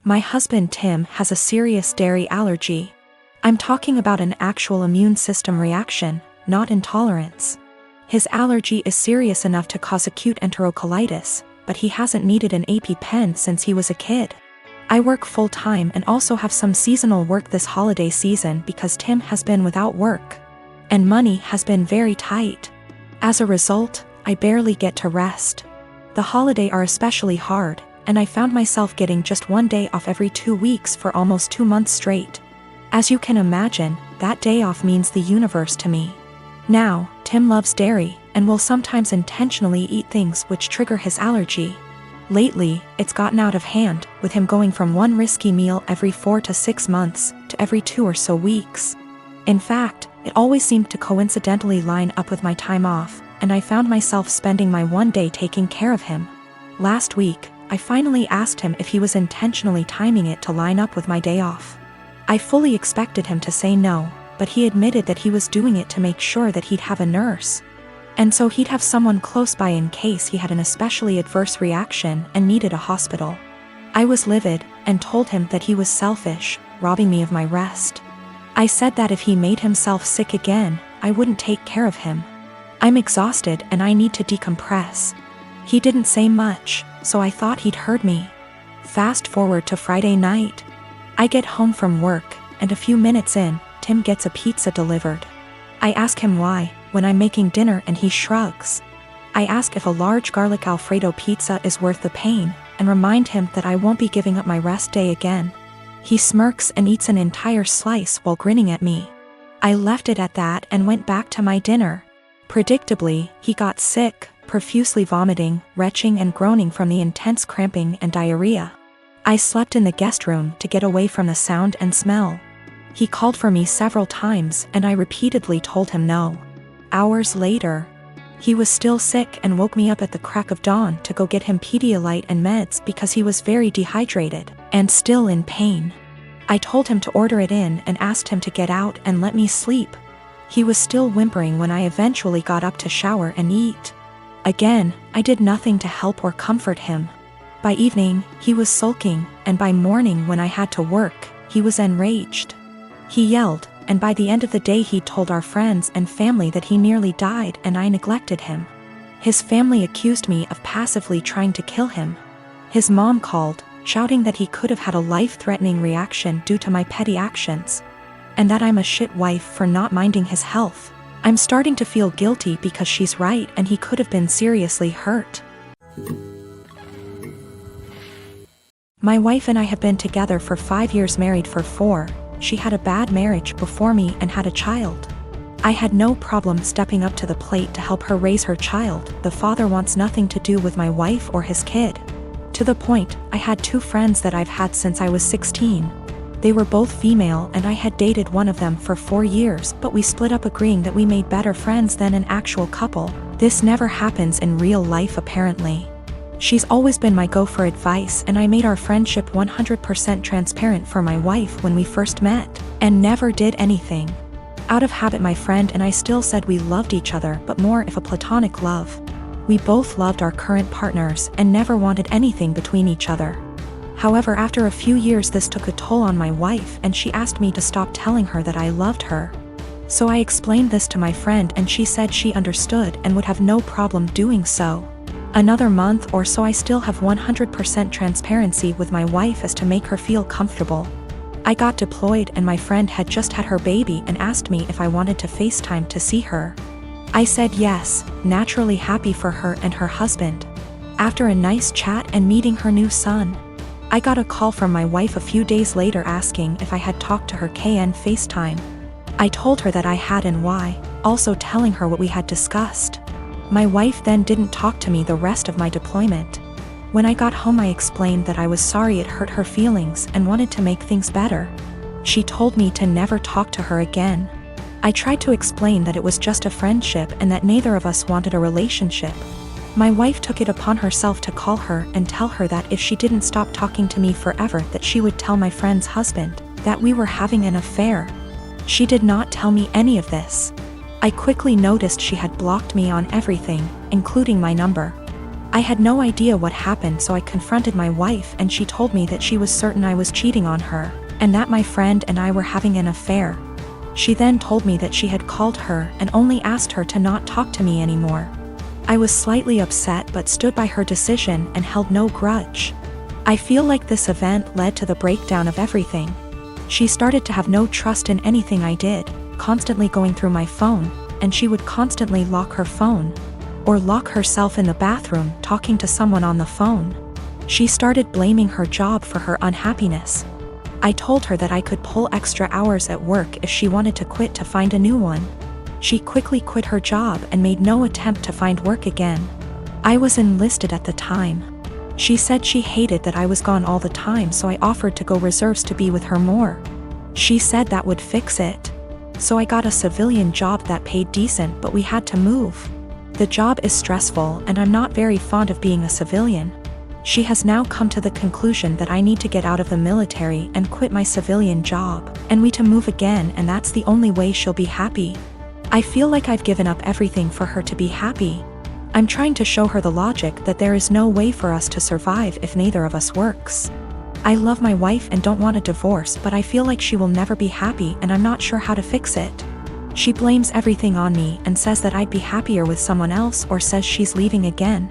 My husband Tim has a serious dairy allergy. I'm talking about an actual immune system reaction, not intolerance. His allergy is serious enough to cause acute enterocolitis, but he hasn't needed an EpiPen since he was a kid. I work full-time and also have some seasonal work this holiday season because Tim has been without work. And money has been very tight. As a result, I barely get to rest. The holidays are especially hard, and I found myself getting just one day off every 2 weeks for almost 2 months straight. As you can imagine, that day off means the universe to me. Now, Tim loves dairy, and will sometimes intentionally eat things which trigger his allergy. Lately, it's gotten out of hand, with him going from one risky meal every 4 to 6 months, to every 2 or so weeks. In fact, it always seemed to coincidentally line up with my time off, and I found myself spending my one day taking care of him. Last week, I finally asked him if he was intentionally timing it to line up with my day off. I fully expected him to say no, but he admitted that he was doing it to make sure that he'd have a nurse. And so he'd have someone close by in case he had an especially adverse reaction and needed a hospital. I was livid, and told him that he was selfish, robbing me of my rest. I said that if he made himself sick again, I wouldn't take care of him. I'm exhausted and I need to decompress. He didn't say much, so I thought he'd heard me. Fast forward to Friday night. I get home from work, and a few minutes in, Tim gets a pizza delivered. I ask him why, when I'm making dinner, and he shrugs. I ask if a large garlic Alfredo pizza is worth the pain, and remind him that I won't be giving up my rest day again. He smirks and eats an entire slice while grinning at me. I left it at that and went back to my dinner. Predictably, he got sick, profusely vomiting, retching and groaning from the intense cramping and diarrhea. I slept in the guest room to get away from the sound and smell. He called for me several times and I repeatedly told him no. Hours later, he was still sick and woke me up at the crack of dawn to go get him Pedialyte and meds because he was very dehydrated and still in pain. I told him to order it in and asked him to get out and let me sleep. He was still whimpering when I eventually got up to shower and eat. Again, I did nothing to help or comfort him. By evening, he was sulking, and by morning when I had to work, he was enraged. He yelled, and by the end of the day he told our friends and family that he nearly died and I neglected him. His family accused me of passively trying to kill him. His mom called, shouting that he could have had a life-threatening reaction due to my petty actions. And that I'm a shit wife for not minding his health. I'm starting to feel guilty because she's right and he could have been seriously hurt. My wife and I have been together for 5 years, married for 4. She had a bad marriage before me and had a child. I had no problem stepping up to the plate to help her raise her child. The father wants nothing to do with my wife or his kid. To the point, I had 2 friends that I've had since I was 16. They were both female and I had dated one of them for 4 years, but we split up agreeing that we made better friends than an actual couple. This never happens in real life apparently. She's always been my go for advice and I made our friendship 100% transparent for my wife when we first met, and never did anything. Out of habit my friend and I still said we loved each other, but more of a platonic love. We both loved our current partners and never wanted anything between each other. However, after a few years this took a toll on my wife and she asked me to stop telling her that I loved her. So I explained this to my friend and she said she understood and would have no problem doing so. Another month or so I still have 100% transparency with my wife as to make her feel comfortable. I got deployed and my friend had just had her baby and asked me if I wanted to FaceTime to see her. I said yes, naturally happy for her and her husband. After a nice chat and meeting her new son, I got a call from my wife a few days later asking if I had talked to her KN FaceTime. I told her that I had and why, also telling her what we had discussed. My wife then didn't talk to me the rest of my deployment. When I got home I explained that I was sorry it hurt her feelings and wanted to make things better. She told me to never talk to her again. I tried to explain that it was just a friendship and that neither of us wanted a relationship. My wife took it upon herself to call her and tell her that if she didn't stop talking to me forever that she would tell my friend's husband that we were having an affair. She did not tell me any of this. I quickly noticed she had blocked me on everything, including my number. I had no idea what happened, so I confronted my wife and she told me that she was certain I was cheating on her, and that my friend and I were having an affair. She then told me that she had called her and only asked her to not talk to me anymore. I was slightly upset but stood by her decision and held no grudge. I feel like this event led to the breakdown of everything. She started to have no trust in anything I did, constantly going through my phone, and she would constantly lock her phone, or lock herself in the bathroom talking to someone on the phone. She started blaming her job for her unhappiness. I told her that I could pull extra hours at work if she wanted to quit to find a new one. She quickly quit her job and made no attempt to find work again. I was enlisted at the time. She said she hated that I was gone all the time, so I offered to go reserves to be with her more. She said that would fix it. So I got a civilian job that paid decent, but we had to move. The job is stressful and I'm not very fond of being a civilian. She has now come to the conclusion that I need to get out of the military and quit my civilian job, and we to move again, and that's the only way she'll be happy. I feel like I've given up everything for her to be happy. I'm trying to show her the logic that there is no way for us to survive if neither of us works. I love my wife and don't want a divorce, but I feel like she will never be happy and I'm not sure how to fix it. She blames everything on me and says that I'd be happier with someone else, or says she's leaving again.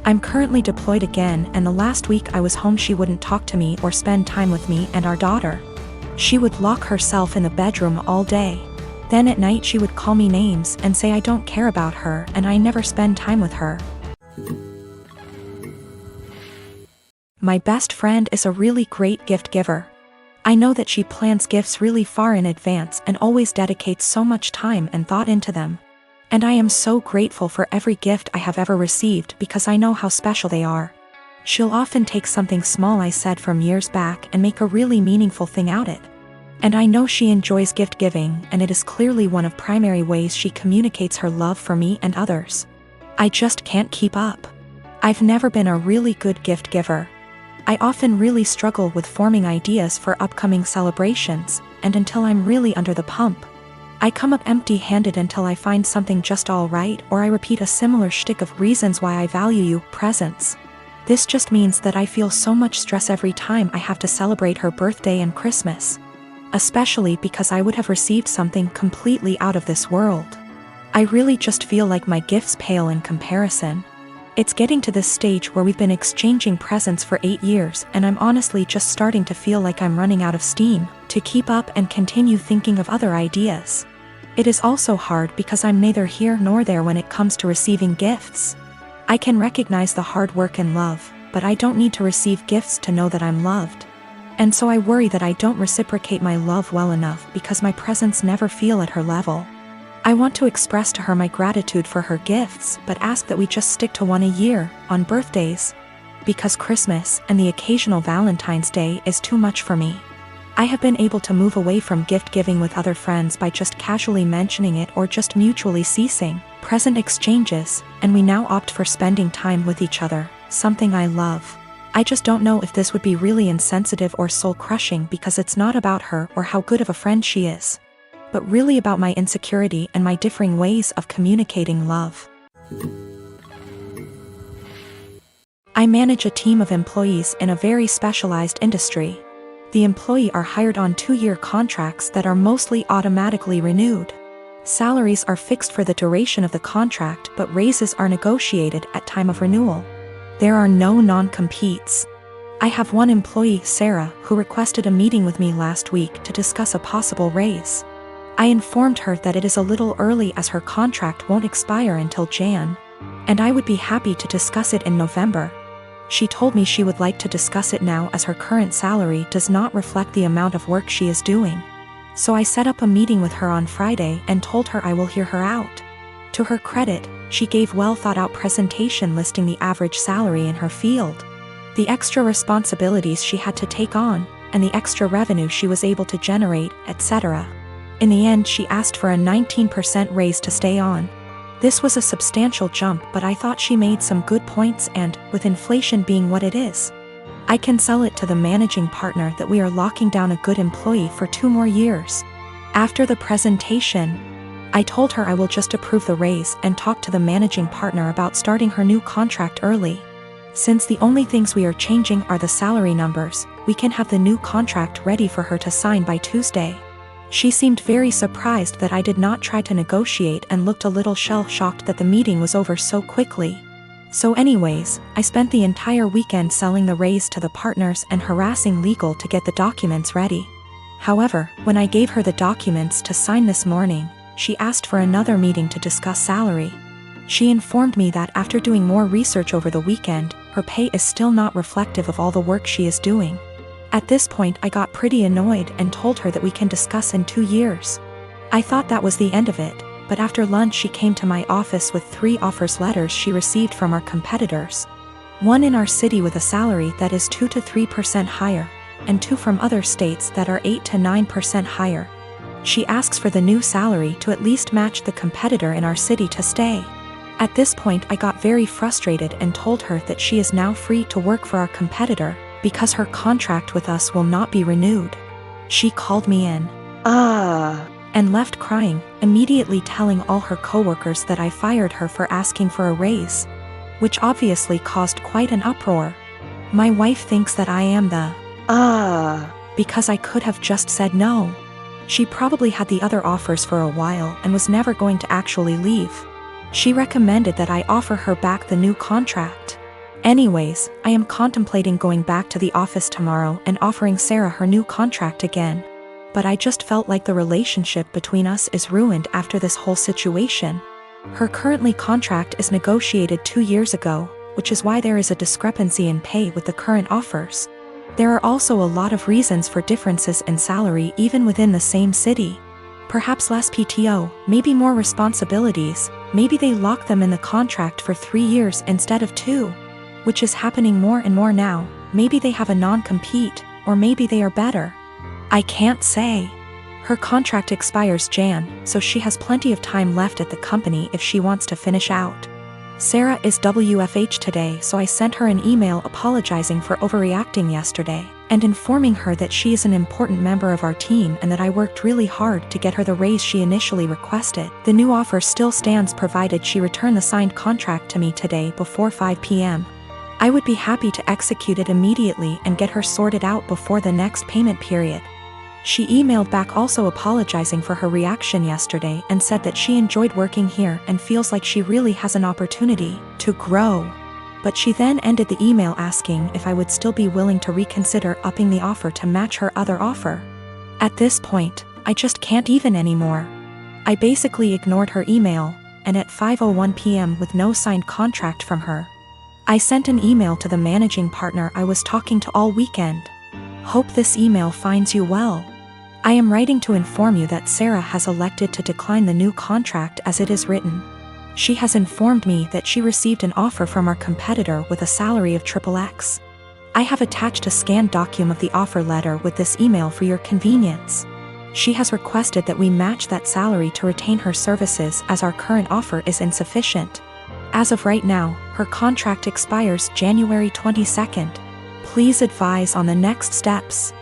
I'm currently deployed again, and the last week I was home she wouldn't talk to me or spend time with me and our daughter. She would lock herself in the bedroom all day. Then at night she would call me names and say I don't care about her and I never spend time with her. My best friend is a really great gift giver. I know that she plans gifts really far in advance and always dedicates so much time and thought into them. And I am so grateful for every gift I have ever received because I know how special they are. She'll often take something small I said from years back and make a really meaningful thing out of it. And I know she enjoys gift giving, and it is clearly one of primary ways she communicates her love for me and others. I just can't keep up. I've never been a really good gift giver. I often really struggle with forming ideas for upcoming celebrations, and until I'm really under the pump, I come up empty-handed until I find something just all right, or I repeat a similar shtick of reasons why I value you, presents. This just means that I feel so much stress every time I have to celebrate her birthday and Christmas. Especially because I would have received something completely out of this world. I really just feel like my gifts pale in comparison. It's getting to this stage where we've been exchanging presents for 8 years, and I'm honestly just starting to feel like I'm running out of steam to keep up and continue thinking of other ideas. It is also hard because I'm neither here nor there when it comes to receiving gifts. I can recognize the hard work and love, but I don't need to receive gifts to know that I'm loved. And so I worry that I don't reciprocate my love well enough because my presents never feel at her level. I want to express to her my gratitude for her gifts, but ask that we just stick to one a year, on birthdays. Because Christmas and the occasional Valentine's Day is too much for me. I have been able to move away from gift giving with other friends by just casually mentioning it or just mutually ceasing present exchanges, and we now opt for spending time with each other, something I love. I just don't know if this would be really insensitive or soul-crushing because it's not about her or how good of a friend she is, but really about my insecurity and my differing ways of communicating love. I manage a team of employees in a very specialized industry. The employees are hired on 2-year contracts that are mostly automatically renewed. Salaries are fixed for the duration of the contract, but raises are negotiated at time of renewal. There are no non-competes. I have one employee, Sarah, who requested a meeting with me last week to discuss a possible raise. I informed her that it is a little early as her contract won't expire until Jan, and I would be happy to discuss it in November. She told me she would like to discuss it now as her current salary does not reflect the amount of work she is doing. So I set up a meeting with her on Friday and told her I will hear her out. To her credit, she gave well-thought-out presentation listing the average salary in her field, the extra responsibilities she had to take on, and the extra revenue she was able to generate, etc. In the end, she asked for a 19% raise to stay on. This was a substantial jump, but I thought she made some good points and, with inflation being what it is, I can sell it to the managing partner that we are locking down a good employee for 2 more years. After the presentation, I told her I will just approve the raise and talk to the managing partner about starting her new contract early. Since the only things we are changing are the salary numbers, we can have the new contract ready for her to sign by Tuesday. She seemed very surprised that I did not try to negotiate and looked a little shell-shocked that the meeting was over so quickly. So anyways, I spent the entire weekend selling the raise to the partners and harassing legal to get the documents ready. However, when I gave her the documents to sign this morning, she asked for another meeting to discuss salary. She informed me that after doing more research over the weekend, her pay is still not reflective of all the work she is doing. At this point I got pretty annoyed and told her that we can discuss in 2 years. I thought that was the end of it, but after lunch she came to my office with 3 offers letters she received from our competitors. One in our city with a salary that is 2 to 3% higher, and 2 from other states that are 8 to 9% higher. She asks for the new salary to at least match the competitor in our city to stay. At this point I got very frustrated and told her that she is now free to work for our competitor, because her contract with us will not be renewed. She called me in and left crying, immediately telling all her coworkers that I fired her for asking for a raise, which obviously caused quite an uproar. My wife thinks that I am the because I could have just said no. She probably had the other offers for a while and was never going to actually leave. She recommended that I offer her back the new contract. Anyways, I am contemplating going back to the office tomorrow and offering Sarah her new contract again. But I just felt like the relationship between us is ruined after this whole situation. Her currently contract is negotiated 2 years ago, which is why there is a discrepancy in pay with the current offers. There are also a lot of reasons for differences in salary even within the same city. Perhaps less PTO, maybe more responsibilities, maybe they lock them in the contract for 3 years instead of 2. Which is happening more and more now. Maybe they have a non-compete, or maybe they are better. I can't say. Her contract expires Jan, so she has plenty of time left at the company if she wants to finish out. Sarah is WFH today, so I sent her an email apologizing for overreacting yesterday, and informing her that she is an important member of our team and that I worked really hard to get her the raise she initially requested. The new offer still stands provided she return the signed contract to me today before 5 p.m. I would be happy to execute it immediately and get her sorted out before the next payment period. She emailed back also apologizing for her reaction yesterday and said that she enjoyed working here and feels like she really has an opportunity to grow. But she then ended the email asking if I would still be willing to reconsider upping the offer to match her other offer. At this point, I just can't even anymore. I basically ignored her email, and at 5:01 p.m. with no signed contract from her, I sent an email to the managing partner I was talking to all weekend. Hope this email finds you well. I am writing to inform you that Sarah has elected to decline the new contract as it is written. She has informed me that she received an offer from our competitor with a salary of XXX. I have attached a scanned document of the offer letter with this email for your convenience. She has requested that we match that salary to retain her services as our current offer is insufficient. As of right now, her contract expires January 22nd. Please advise on the next steps.